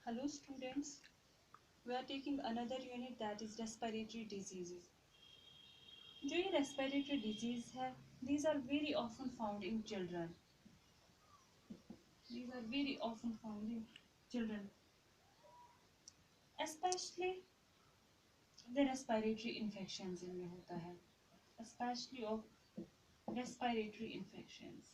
Hello students, we are taking another unit that is respiratory diseases. जो ये respiratory disease है, these are very often found in children. These are very often found in children, especially the respiratory infections इनमें होता है, especially of respiratory infections.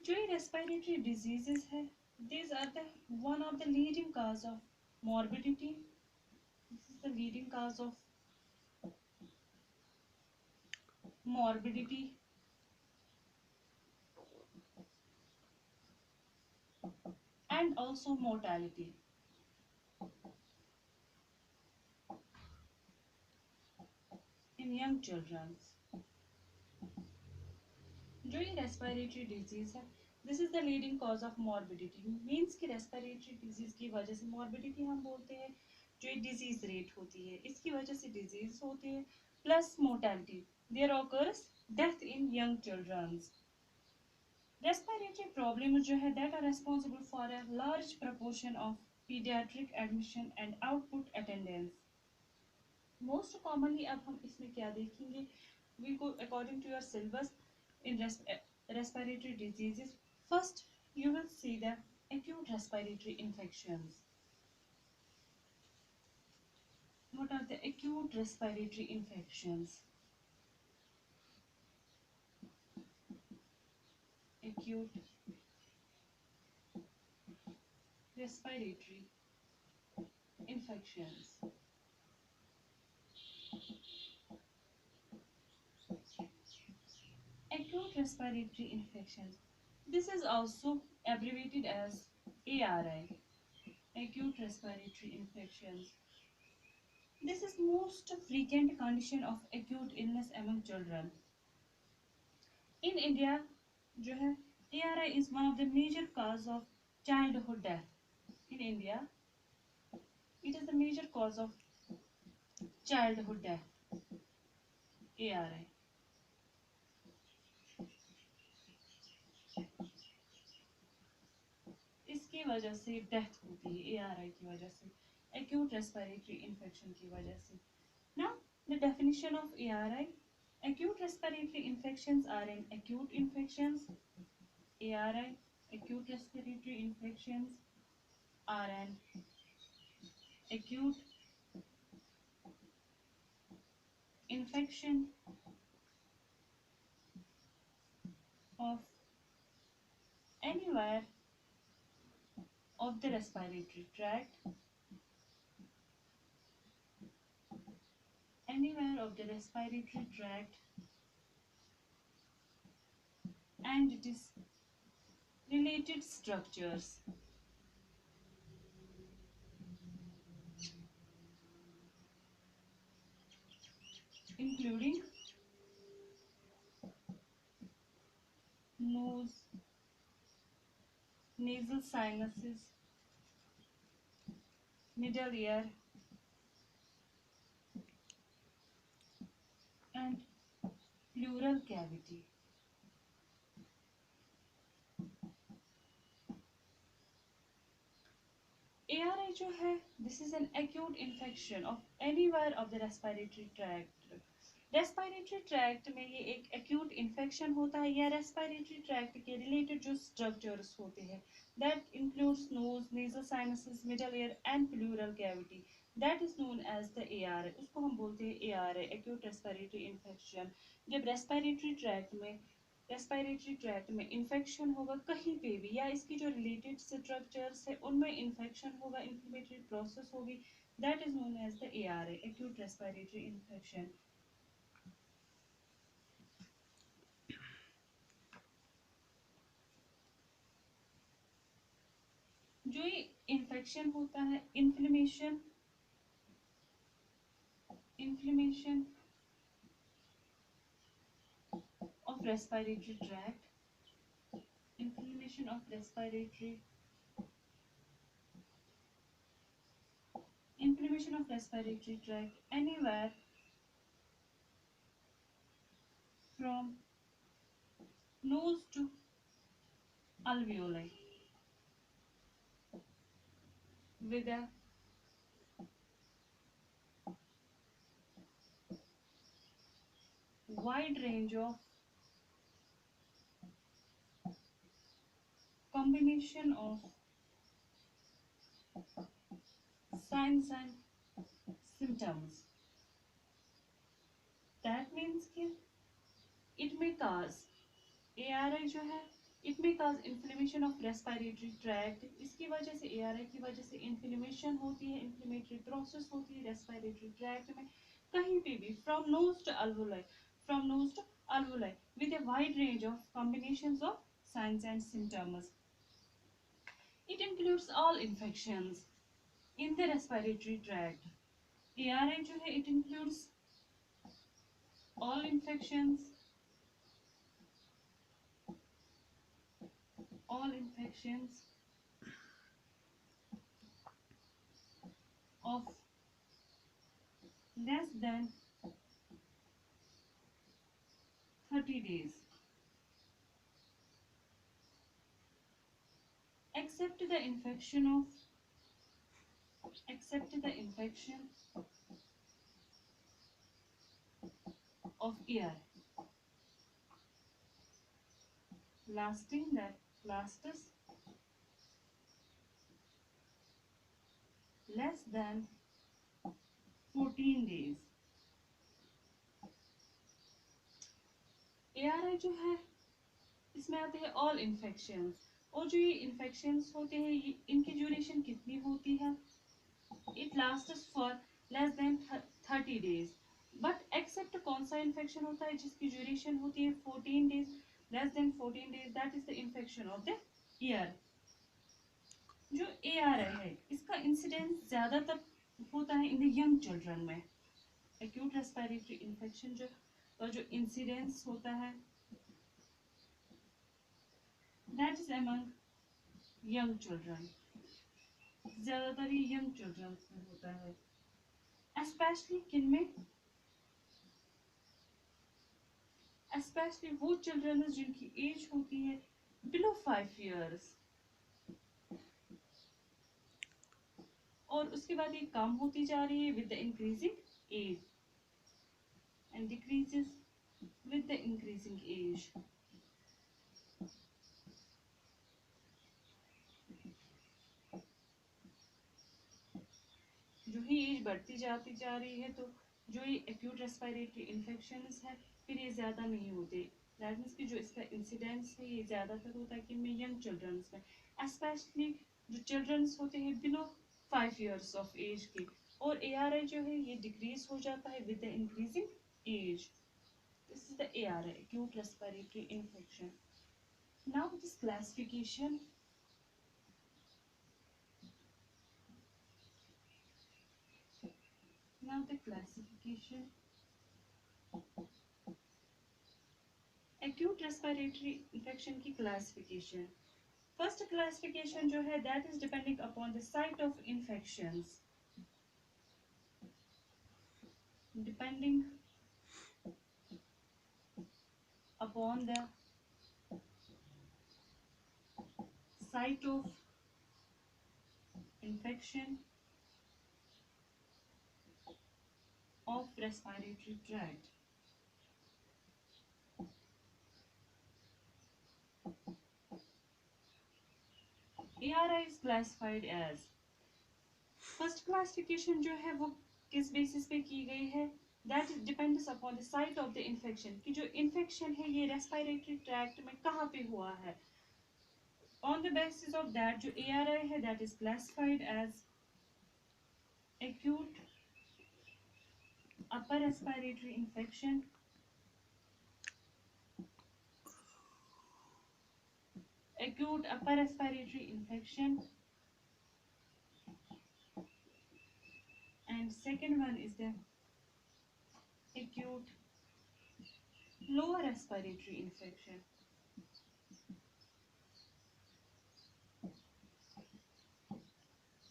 जो ये respiratory diseases है, these are the one of the leading cause of morbidity. This is the leading cause of morbidity and also mortality. In young children, जो ये respiratory disease है, this is the leading cause of morbidity. Means कि respiratory disease की वजह से morbidity हम बोलते हैं, जो ये disease rate होती है, इसकी वजह से disease होती है, plus mortality. There occurs death in young children. Respiratory problems जो है that are responsible for a large proportion of pediatric admission and output attendance. Most commonly अब हम इसमें क्या देखेंगे? We go according to your syllabus in respiratory diseases. First, you will see the acute respiratory infections. What are the acute respiratory infections? Acute respiratory infections. Acute respiratory infections. This is also abbreviated as ARI. Acute respiratory infections. This is most frequent condition of acute illness among children. In India, जो है ARI is one of the major cause of childhood death. In India, it is the major cause of childhood death. ARI. इसकी वजह से death होती है ARI की वजह से, acute respiratory infection की वजह से. Now, the definition of ARI. Acute respiratory infections are in acute infections. ARI, acute respiratory infections are an acute infection of anywhere of the respiratory tract, anywhere of the respiratory tract, and it is related structures. Including nose, nasal sinuses, middle ear, and pleural cavity. ARI जो है, this is an acute infection of anywhere of the respiratory tract. Respiratory tract में ये एक acute infection होता है या respiratory tract के related जो स्ट्रक्चर्स होते हैं, that includes nose, nasal sinuses, middle ear and pleural cavity, that is known as the ARI. उसको हम बोलते हैं ARI, एक्यूट रेस्पिरेटरी इन्फेक्शन. जब रेस्पिरेटरी ट्रैक्ट में इन्फेक्शन होगा कहीं पे भी, या इसकी जो रिलेटेड स्ट्रक्चर्स है उनमें इन्फेक्शन होगा, इन्फ्लेमेटरी प्रोसेस होगी, that is known as the ARI, acute respiratory infection. जो ये इन्फेक्शन होता है, inflammation of respiratory tract, inflammation of respiratory tract anywhere from nose to alveoli with a wide range of combination of signs and symptoms. That means कि it may cause ARI जो है it may cause inflammation of respiratory tract. इसकी वजह से ARI की वजह से inflammation होती है, inflammatory process होती है respiratory tract में कहीं पे भी from nose to alveoli with a wide range of combinations of signs and symptoms. It includes all infections in the respiratory tract. ARI जो है it includes all infections of less than 30 days except the infection of ear lasts less than 14 days. ARI जो है इसमें आते हैं all infections और जो ये infections होते हैं इनकी ड्यूरेशन कितनी होती है? It lasts for less than 30 days. But except कौन सा infection होता है जिसकी ड्यूरेशन होती है 14 days, less than 14 days, that is the infection of the ear. जो ARI है इसका इंसिडेंस ज्यादातर होता है इन द यंग चिल्ड्रन में. एक्यूट रेस्पिरेटरी इन्फेक्शन जो इंसिडेंस होता है that is among young children. ज्यादातर ये यंग चिल्ड्रन में होता है. स्पेशली किन में? स्पेशली वो चिल्ड्रन जिनकी एज होती है बिलो 5 years और उसके बाद ये कम होती जा रही है with the increasing age and decreases with the increasing age. जो ही एज बढ़ती जाती जा रही है तो जो ये एक्यूट रेस्पिरेटरी इन्फेक्शंस है फिर ये ज़्यादा नहीं होते. दैट मीन्स कि जो इसका इंसिडेंस है ये ज़्यादातर होता है कि में यंग चिल्ड्रंस में स्पेशली जो चिल्ड्रंस होते हैं बिलो 5 years ऑफ एज के. और ARI जो है ये डिक्रीज हो जाता है with the increasing age. This is the ARI, acute respiratory infection. Now this classification. Now the classification. Acute respiratory infection की classification. First classification जो है that is depending upon the site of infections. Depending upon the site of infection of respiratory tract. ARI is classified as first classification जो है वो किस basis पे की गई है? That depends upon the site of the infection कि जो infection है ये respiratory tract में कहाँ पे हुआ है. On the basis of that जो ARI है that is classified as acute upper respiratory infection, acute upper respiratory infection, and second one is the acute lower respiratory infection.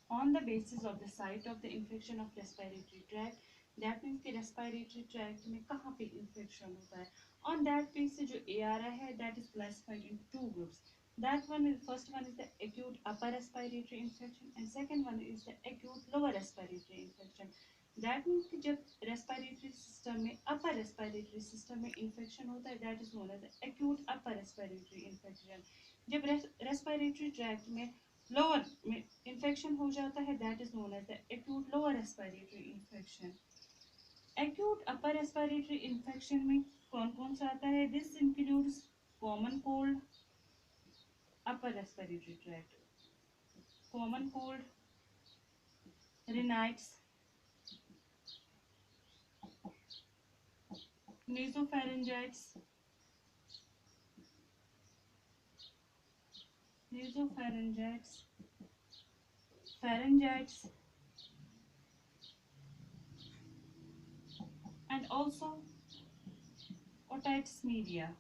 On the basis of the site of the infection of respiratory tract, that means कि respiratory tract में कहाँ पे infection होता है. On that basis जो ARI है that is classified into two groups. That one is first one is the acute upper respiratory infection and second one is the acute lower respiratory infection. That means कि जब respiratory system में upper respiratory system में infection होता है that is known as the acute upper respiratory infection. जब respiratory tract में lower में infection हो जाता है that is known as the acute lower respiratory infection. Acute upper respiratory infection में कौन कौन सा आता है? This includes common cold, upper respiratory tract, common cold, rhinitis, nasopharyngitis, nasopharyngitis, pharyngitis, and also otitis media.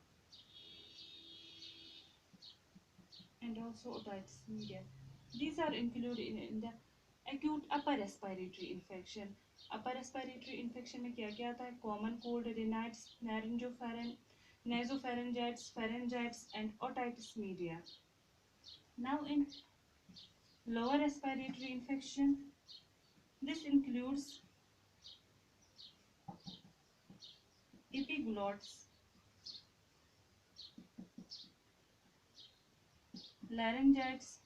These are included in the acute upper respiratory infection. Upper respiratory infection में क्या क्या आता है? Common cold, rhinitis, nasopharyngitis, pharyngitis, and otitis media. Now in lower respiratory infection, this includes epiglottis, laryngitis,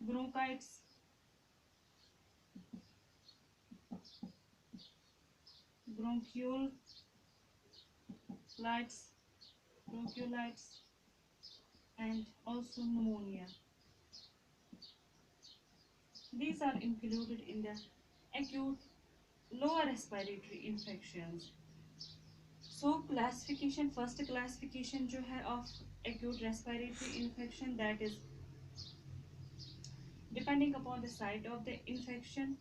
bronchitis, bronchiolitis, and also pneumonia. These are included in the acute lower respiratory infections. So classification, first classification जो है of acute respiratory infection, that is depending upon the site of the infection.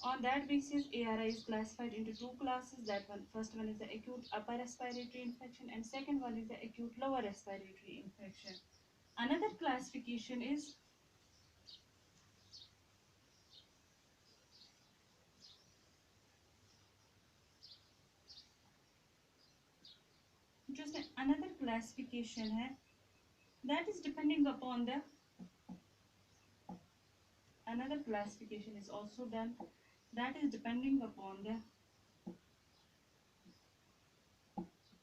On that basis, ARI is classified into two classes. That one, first one is the acute upper respiratory infection, and second one is the acute lower respiratory infection. Another classification is just another classification है, that is depending upon the another classification is also done, that is depending upon the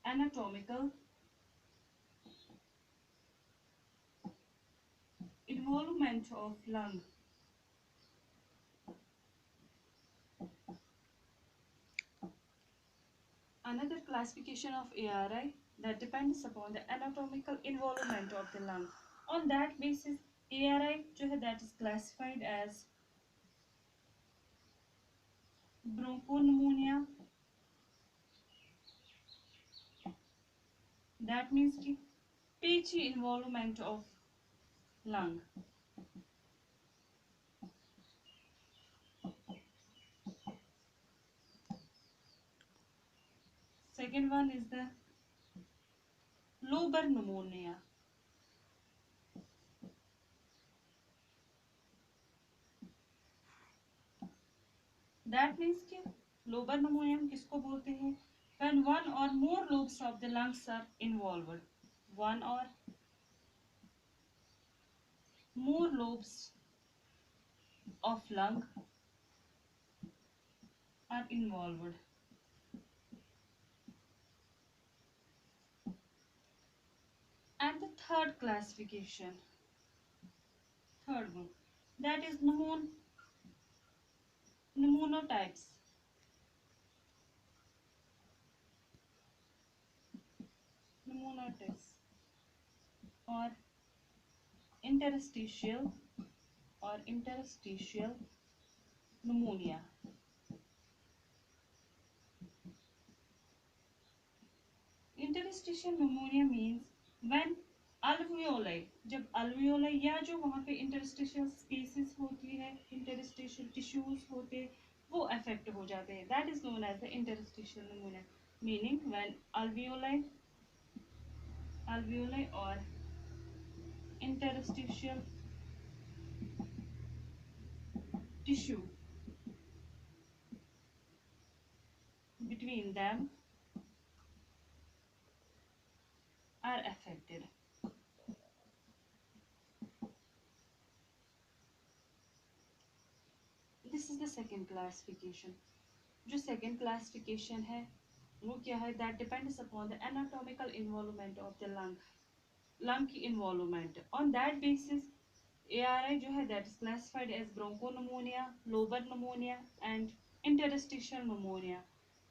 anatomical involvement of lung. Another classification of ARI that depends upon the anatomical involvement of the lung. On that basis, ARI जो है that is classified as bronchopneumonia. That means कि patchy involvement of lung. Second one is the lobar pneumonia. That means कि lobar pneumonia हम किसको बोलते हैं? When one or more lobes of the lungs are involved. One or more lobes of lung are involved. And the third classification, third group, that is pneumonotypes. Pneumonotypes or interstitial pneumonia. Interstitial pneumonia means when alveoli, जब alveoli या जो वहाँ पे interstitial spaces होती है, interstitial tissues होते वो affect हो जाते हैं. That is known as the interstitial pneumonia. Meaning when alveoli or interstitial tissue between them are affected. This is the second classification. जो second classification है वो क्या है? That depends upon the anatomical involvement of the lung की involvement. On that basis ARI जो है that is classified as bronchopneumonia, lobar pneumonia and interstitial pneumonia.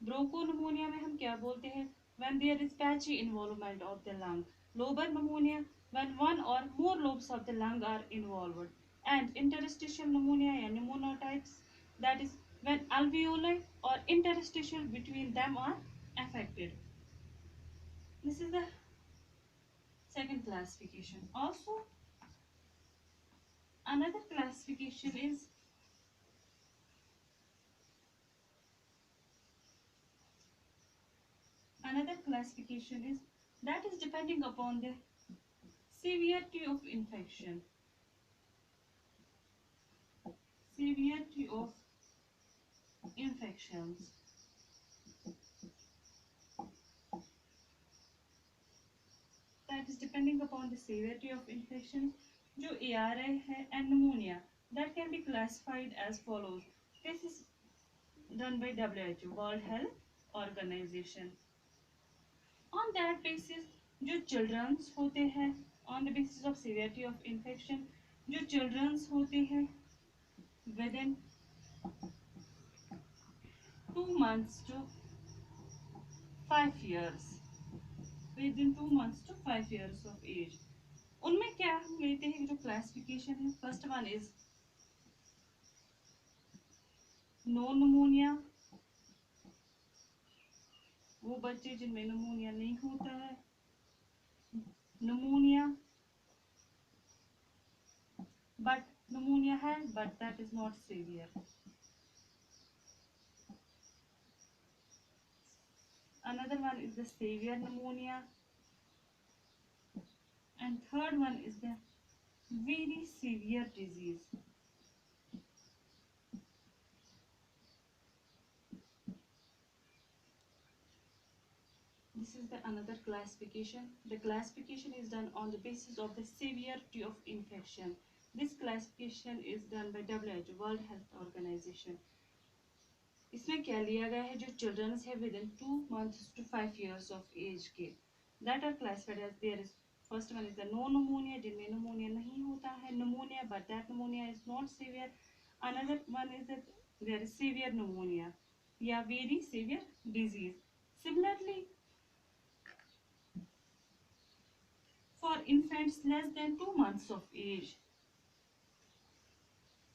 Bronchopneumonia में हम क्या बोलते हैं? When there is patchy involvement of the lung. Lobar pneumonia when one or more lobes of the lung are involved. And interstitial pneumonia या pneumonotypes, that is when alveoli or interstitial between them are affected. This is the second classification. Also, another classification is that is depending upon the severity of infection. Severity of infections. That is depending upon the severity of infection. जो ARI है and pneumonia, that can be classified as follows. This is done by WHO, World Health Organization. On that basis, जो children's होते हैं, on the basis of severity of infection, जो children's होते हैं within 2 months to 5 years, within 2 months to 5 years of age, उनमें क्या हम लेते हैं? जो क्लासिफिकेशन है, first one is no pneumonia, वो बच्चे जिनमें निमोनिया नहीं होता है. Pneumonia but pneumonia has, but that is not severe. Another one is the severe pneumonia, and third one is the very severe disease. This is the another classification. The classification is done on the basis of the severity of infection. This classification is done by WHO, World Health Organization. इसमें क्या लिया गया है? जो children है within 2 months to 5 years of age के, that are classified as there is first one is the no pneumonia, जिनमें pneumonia नहीं होता है, pneumonia but that pneumonia is not severe. Another one is that there is severe pneumonia या very severe disease. Similarly, for infants less than 2 months of age,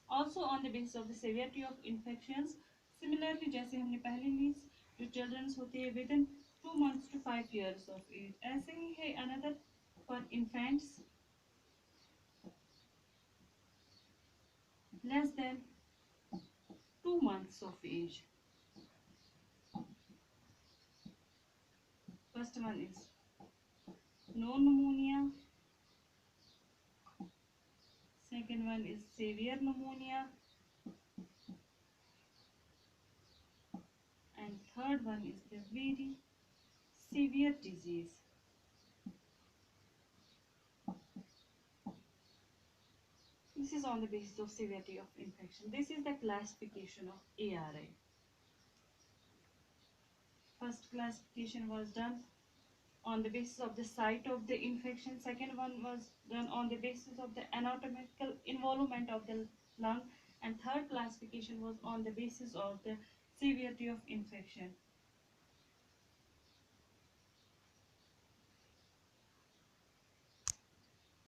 also on the basis of the severity of infections, similarly जैसे हमने पहले ली जो children होते हैं within 2 months to 5 years of age, ऐसे ही है another for infants less than 2 months of age. First one is no pneumonia, second one is severe pneumonia, and third one is the very severe disease. This is on the basis of severity of infection. This is the classification of ARI. First classification was done on the basis of the site of the infection. Second one was done on the basis of the anatomical involvement of the lung. And third classification was on the basis of the severity of infection.